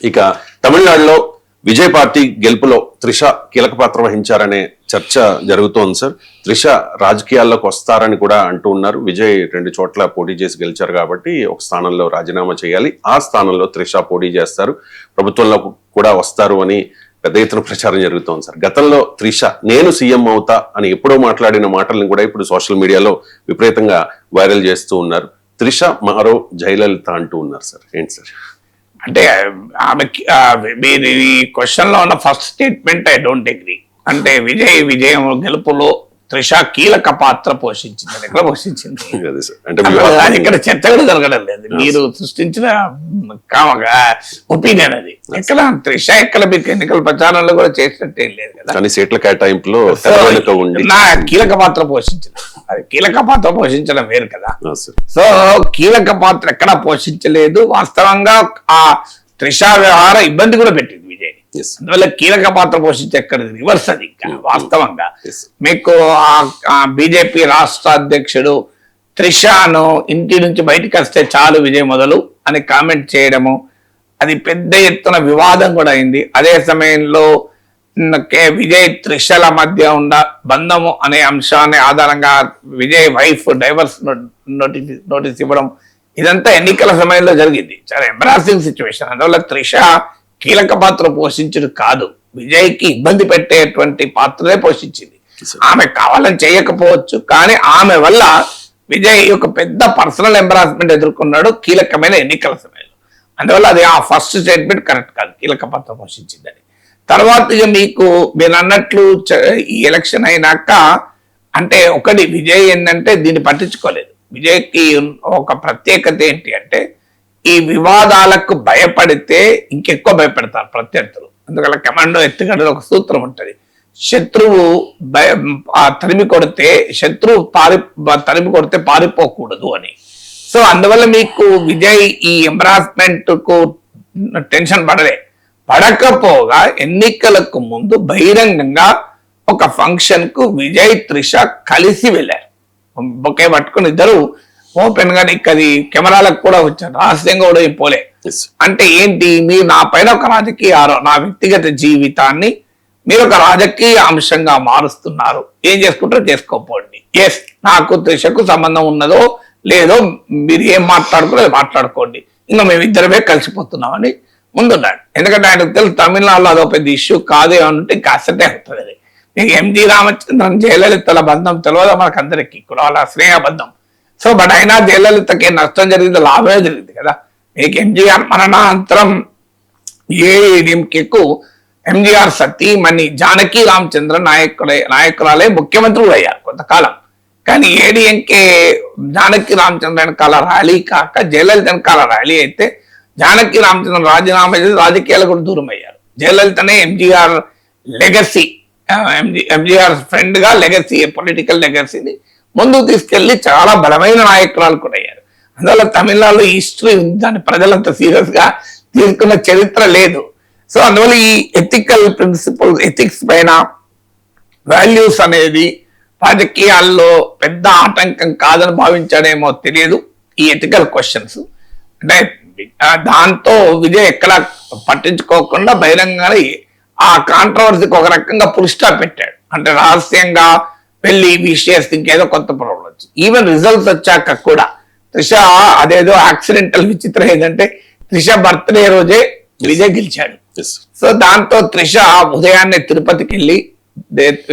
ఇక తమిళనాడులో విజయ్ పార్టీ గెలుపులో త్రిష కీలక పాత్ర వహించారనే చర్చ జరుగుతోంది సార్. త్రిష రాజకీయాల్లోకి వస్తారని కూడా అంటూ ఉన్నారు. విజయ్ 2 చోట్ల పోటీ చేసి గెలిచారు కాబట్టి ఒక స్థానంలో రాజీనామా చేయాలి, ఆ స్థానంలో త్రిష పోటీ చేస్తారు, ప్రభుత్వంలో కూడా వస్తారు అని పెద్ద ఎత్తున ప్రచారం జరుగుతోంది సార్. గతంలో త్రిష నేను సీఎం అవుతా అని ఎప్పుడో మాట్లాడిన మాటలను కూడా ఇప్పుడు సోషల్ మీడియాలో విపరీతంగా వైరల్ చేస్తూ ఉన్నారు. త్రిష మరో జయలలిత అంటూ ఉన్నారు సార్. ఏంటి సార్? అంటే ఆమెకి మీరు ఈ క్వశ్చన్ లో ఉన్న first statement I don't agree. అంటే విజయం గెలుపులో త్రిష కీలక పాత్ర పోషించింది. ఎక్కడ పోషించింది? అది ఇక్కడ చర్చ కూడా జరగడం లేదు. మీరు సృష్టించిన ఒపీనియన్ అది. ఎక్కడ త్రిష ఎక్కడ మీకు ఎన్నికల ప్రచారంలో కూడా చేసినట్టు ఏం లేదు కదా. సీట్ల కేటాయింపులో నా కీలక పాత్ర పోషించింది. అది కీలక పాత్ర పోషించడం వేరు కదా. సో కీలక పాత్ర ఎక్కడ పోషించలేదు. వాస్తవంగా ఆ త్రిష వ్యవహారం ఇబ్బంది కూడా పెట్టింది విజయ్. అందువల్ల కీలక పాత్ర పోషించే ఎక్కడ రివర్స్ అది. వాస్తవంగా మీకు బీజేపీ రాష్ట్ర అధ్యక్షుడు త్రిషను ఇంటి నుంచి బయటకు వస్తే చాలు విజయ్ మొదలు అని కామెంట్ చేయడము, అది పెద్ద ఎత్తున వివాదం కూడా అయింది. అదే సమయంలో విజయ్ త్రిషల మధ్య ఉన్న బంధము అనే అంశాన్ని ఆధారంగా విజయ్ వైఫ్ డైవర్స్ నోటీస్ ఇవ్వడం, ఇదంతా ఎన్నికల సమయంలో జరిగింది. చాలా ఎంబరాసింగ్ సిచ్యువేషన్. అందువల్ల త్రిష కీలక పాత్ర పోషించడు కాదు, విజయ్కి ఇబ్బంది పెట్టేటువంటి పాత్రలే పోషించింది. ఆమె కావాలని చేయకపోవచ్చు, కానీ ఆమె వల్ల విజయ్ ఒక పెద్ద పర్సనల్ ఎంబరాస్మెంట్ ఎదుర్కొన్నాడు కీలకమైన ఎన్నికల సమయంలో. అందువల్ల అది ఆ ఫస్ట్ స్టేట్మెంట్ కరెక్ట్ కాదు, కీలక పాత్ర పోషించిందని. తర్వాత ఇక మీరు అన్నట్లు ఈ ఎలక్షన్ అయినాక అంటే ఒకటి విజయ్ ఏంటంటే దీన్ని పట్టించుకోలేదు. విజయ్కి ఒక ప్రత్యేకత ఏంటి అంటే ఈ వివాదాలకు భయపడితే ఇంకెక్కువ భయపెడతారు ప్రత్యర్థులు. అందువల్ల కమాండో ఎత్తుగడలో ఒక సూత్రం ఉంటుంది, శత్రువు తరిమి కొడితే పారిపోకూడదు అని. సో అందువల్ల మీకు విజయ్ ఈ ఎంబరాస్మెంట్ కు టెన్షన్ పడకపోగా ఎన్నికలకు ముందు బహిరంగంగా ఒక ఫంక్షన్ కు విజయ్ త్రిష కలిసి వెళ్ళారు. బొకే పట్టుకుని ఇద్దరు ఓపెన్ గా అది కెమెరాలకు కూడా వచ్చారు, రహస్యంగా కూడా పోలే. అంటే ఏంటి, మీరు నా పైన ఒక నా వ్యక్తిగత జీవితాన్ని మీరు ఒక రాజకీయ అంశంగా మారుస్తున్నారు, ఏం చేసుకుంటారో చేసుకోపోండి. ఎస్, నాకు త్రిషకు సంబంధం ఉన్నదో లేదో మీరు ఏం మాట్లాడుకున్నదో మాట్లాడుకోండి, ఇంకా మేమిద్దరమే కలిసిపోతున్నామని ముందున్నాడు. ఎందుకంటే ఆయనకు తెలుసు తమిళనాడులో అదో పెద్ద ఇష్యూ కాదే అంటే ఇంకా అసటే అవుతుంది. మీకు ఎంజి రామచంద్రన్ జయలలితల బంధం తెలియదా మనకు అందరికి, కులాల స్నేహబంధం. సో బట్ అయినా జయలలితకి నష్టం జరిగింది, లాభమే జరిగింది కదా. మీకు ఎంజీఆర్ మరణానంతరం ఏడీఎంకేకు ఎంజీఆర్ సతీమణి జానకి రామచంద్రన్ నాయకురాలే ముఖ్యమంత్రి అయ్యారు కొంతకాలం. కానీ ఏడీఎంకే జానకి రామచంద్రన్ వెనకాల ర్యాలీ కాక జయలలిత వెనకాల ర్యాలీ అయితే జానకి రామచంద్రన్ రాజీనామా చేసి రాజకీయాలు కూడా దూరం అయ్యారు. జయలలితనే ఎంజీఆర్ లెగసీ, ఎంజీఆర్ ఫ్రెండ్ గా లెగసీ, పొలిటికల్ లెగసీని ముందుకు తీసుకెళ్లి చాలా బలమైన నాయకురాలు కూడా అయ్యారు. అందువల్ల తమిళనాడులో హిస్టరీ ఉంది, దాన్ని ప్రజలంతా సీరియస్ గా తీసుకున్న చరిత్ర లేదు. సో అందువల్ల ఈ ఎథికల్ ప్రిన్సిపల్స్, ఎథిక్స్ పైన వాల్యూస్ అనేది రాజకీయాల్లో పెద్ద ఆటంకం కాదని భావించాడేమో తెలియదు ఈ ఎథికల్ క్వశ్చన్స్. అంటే దాంతో విజయ్ ఎక్కడ పట్టించుకోకుండా బహిరంగంగా ఆ కాంట్రవర్సీకి ఒక రకంగా ఫుల్ స్టాప్ పెట్టాడు. అంటే రహస్యంగా వెళ్ళి విషయస్ ఇంకేదో కొత్త ప్రాబ్లం వచ్చి ఈవెన్ రిజల్ట్స్ వచ్చాక కూడా త్రిష అదేదో యాక్సిడెంటల్ విచిత్రం ఏంటంటే త్రిష బర్త్డే రోజే విజయ్ గెలిచాడు. సో దాంతో త్రిష ఉదయాన్నే తిరుపతికి వెళ్ళి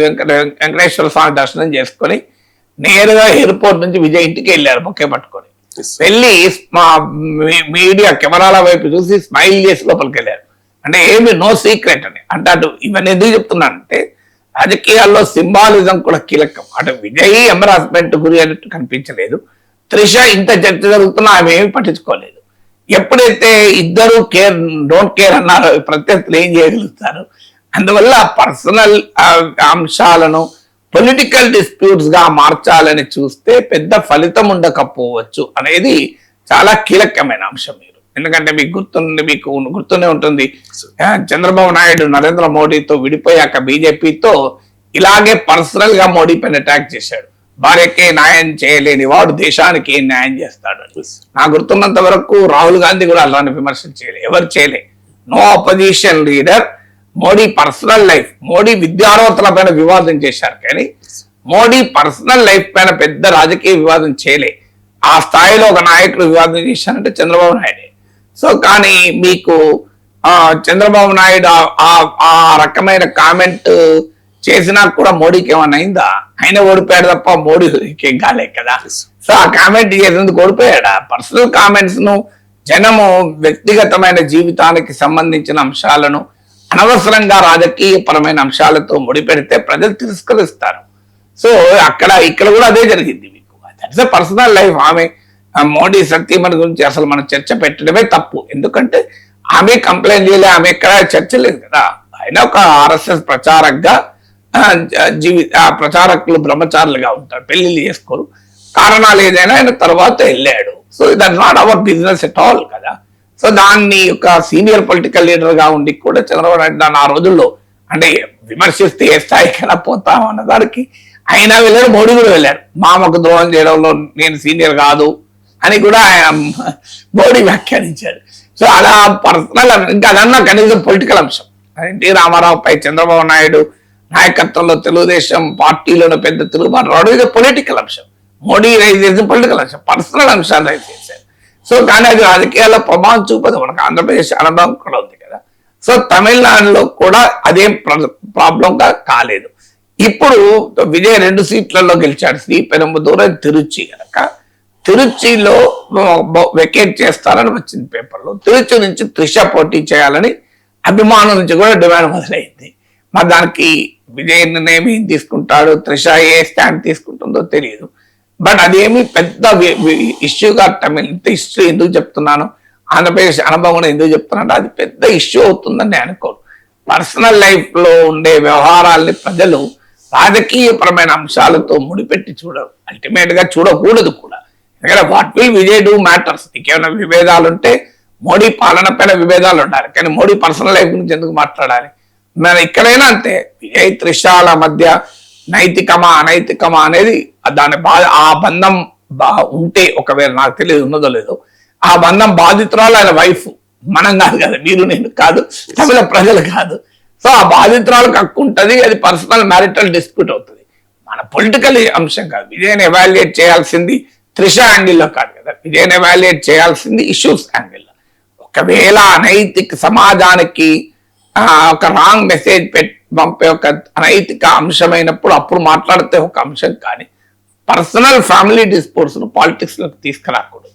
వెంకటేశ్వర స్వామి దర్శనం చేసుకొని నేరుగా ఎయిర్పోర్ట్ నుంచి విజయ్ ఇంటికి వెళ్ళారు బొకే పట్టుకొని. వెళ్ళి మీడియా కెమెరాల వైపు చూసి స్మైల్ చేసి లోపలికి వెళ్ళారు. అంటే ఏమి నో సీక్రెట్ అని. అంటే అటు ఇవన్నీ ఎందుకు చెప్తున్నానంటే రాజకీయాల్లో సింబాలిజం కూడా కీలకం. అటు విజయ్ ఎంబరాస్మెంట్ గురి అన్నట్టు కనిపించలేదు. త్రిష ఇంత చర్చ జరుగుతున్నా ఆమె ఏమి పట్టించుకోలేదు. ఎప్పుడైతే ఇద్దరు డోంట్ కేర్ అన్నారో ప్రత్యర్థులు ఏం చేయగలుగుతారు. అందువల్ల పర్సనల్ అంశాలను పొలిటికల్ డిస్ప్యూట్స్ గా మార్చాలని చూస్తే పెద్ద ఫలితం ఉండకపోవచ్చు అనేది చాలా కీలకమైన అంశం. ఎందుకంటే మీకు గుర్తునే ఉంటుంది, చంద్రబాబు నాయుడు నరేంద్ర మోడీతో విడిపోయాక బీజేపీతో ఇలాగే పర్సనల్ గా మోడీ పైన అటాక్ చేశాడు. భార్యకే న్యాయం చేయలేని వాడు దేశానికి ఏం న్యాయం చేస్తాడు. నాకు గుర్తున్నంత వరకు రాహుల్ గాంధీ కూడా అలాంటి విమర్శలు చేయలే, ఎవరు చేయలే. No opposition leader, Modi personal life, Modi విద్యార్హతల పైన వివాదం చేశారు కానీ మోడీ పర్సనల్ లైఫ్ పైన పెద్ద రాజకీయ వివాదం చేయలే. ఆ స్థాయిలో ఒక నాయకుడు వివాదం చేశారంటే చంద్రబాబు నాయుడే. సో కానీ మీకు చంద్రబాబు నాయుడు ఆ రకమైన కామెంట్ చేసినా కూడా మోడీకి ఏమన్నా అయిందా? ఆయన ఓడిపోయాడు తప్ప మోడీకి ఏం కాలే కదా. సో ఆ కామెంట్ చేసేందుకు ఓడిపోయాడా? పర్సనల్ కామెంట్స్ ను జనము వ్యక్తిగతమైన జీవితానికి సంబంధించిన అంశాలను అనవసరంగా రాజకీయపరమైన అంశాలతో ముడిపెడితే ప్రజలు తిరస్కరిస్తారు. సో ఇక్కడ కూడా అదే జరిగింది. మీకు దట్స్ ఎ పర్సనల్ లైఫ్. ఆమె మోడీ సతీమణి గురించి అసలు మనం చర్చ పెట్టడమే తప్పు. ఎందుకంటే ఆమె కంప్లైంట్ చేయలే, ఆమె ఎక్కడ చర్చ లేదు కదా. ఆయన ఒక ఆర్ఎస్ఎస్ ప్రచారకగా ప్రచారకులు బ్రహ్మచారులుగా ఉంటారు, పెళ్లిళ్ళు చేసుకోరు, కారణాలు ఏదైనా ఆయన తర్వాత వెళ్ళాడు. So that not our business at all కదా. సో దాన్ని ఒక సీనియర్ పొలిటికల్ లీడర్ గా ఉండి కూడా చంద్రబాబు నాయుడు దాన్ని ఆ రోజుల్లో అంటే విమర్శిస్తే ఏ స్థాయికి ఎలా పోతాం అన్న దానికి అయినా వెళ్ళారు, మోడీ కూడా వెళ్ళారు. మామకు ద్రోహం చేయడంలో నేను సీనియర్ కాదు అని కూడా ఆయన మోడీ వ్యాఖ్యానించారు. సో అలా పర్సనల్, ఇంకా అదన్నా కనీసం పొలిటికల్ అంశం. ఎన్టీ రామారావు పై చంద్రబాబు నాయుడు నాయకత్వంలో తెలుగుదేశం పార్టీలోని పెద్ద తిరుగుబాటు రావడం ఇది పొలిటికల్ అంశం. మోడీ రైజ్ చేసిన పొలిటికల్ అంశం, పర్సనల్ అంశాలు రైజ్ చేశారు. సో కానీ అది రాజకీయాల్లో ప్రభావం చూపదు. మనకు ఆంధ్రప్రదేశ్ అనుభవం కూడా ఉంది కదా. సో తమిళనాడులో కూడా అదేం ప్రాబ్లంగా కాలేదు. ఇప్పుడు విజయ్ 2 సీట్లలో గెలిచాడు, శ్రీపెరంబదూర్, తిరుచి. కనుక తిరుచిలో వెకేట్ చేస్తారని వచ్చింది పేపర్లో. తిరుచి నుంచి త్రిష పోటీ చేయాలని అభిమానుల నుంచి కూడా డిమాండ్ మొదలైంది. మరి దానికి విజయ్ నిర్ణయం ఏం తీసుకుంటాడు, త్రిష ఏ స్టాండ్ తీసుకుంటుందో తెలియదు. బట్ అదేమి పెద్ద ఇష్యూగా ఇంత హిస్టరీ ఎందుకు చెప్తున్నాను, ఆంధ్రప్రదేశ్ అనుభవం ఎందుకు చెప్తున్నాను, అది పెద్ద ఇష్యూ అవుతుందని నేను అనుకోను. పర్సనల్ లైఫ్ లో ఉండే వ్యవహారాల్ని ప్రజలు రాజకీయపరమైన అంశాలతో ముడిపెట్టి చూడరు, అల్టిమేట్ గా చూడకూడదు కూడా. ఎందుకంటే what will Vijay do matters. ఇంకేమైనా విభేదాలు ఉంటే మోడీ పాలన పైన విభేదాలు ఉండాలి, కానీ మోడీ పర్సనల్ లైఫ్ గురించి ఎందుకు మాట్లాడాలి? మరి ఇక్కడైనా అంతే, విజయ్ త్రిషాల మధ్య నైతికమా అనైతికమా అనేది దాని ఆ బంధం ఉంటే, ఒకవేళ నాకు తెలియదు ఉన్నదో లేదో, ఆ బంధం బాధితురాలు ఆయన వైఫ్, మనం కాదు కదా, మీరు నేను కాదు, తమిళ ప్రజలు కాదు. సో ఆ బాధితురాలకు హక్కు ఉంటుంది, అది పర్సనల్ మ్యారిటల్ డిస్ప్యూట్ అవుతుంది, మన పొలిటికల్ అంశం కాదు. విజయ్ని ఎవాల్యుయేట్ చేయాల్సింది త్రిష యాంగిల్లో కాదు కదా, విజయ్ని ఎవాల్యుయేట్ చేయాల్సింది ఇష్యూస్ యాంగిల్లో. ఒకవేళ అనైతిక సమాజానికి ఒక రాంగ్ మెసేజ్ పంపే ఒక అనైతిక అంశమైనప్పుడు అప్పుడు మాట్లాడితే ఒక అంశం, కానీ పర్సనల్ ఫ్యామిలీ డిస్ప్యూట్స్ ను పాలిటిక్స్ లోకి తీసుకురాకూడదు.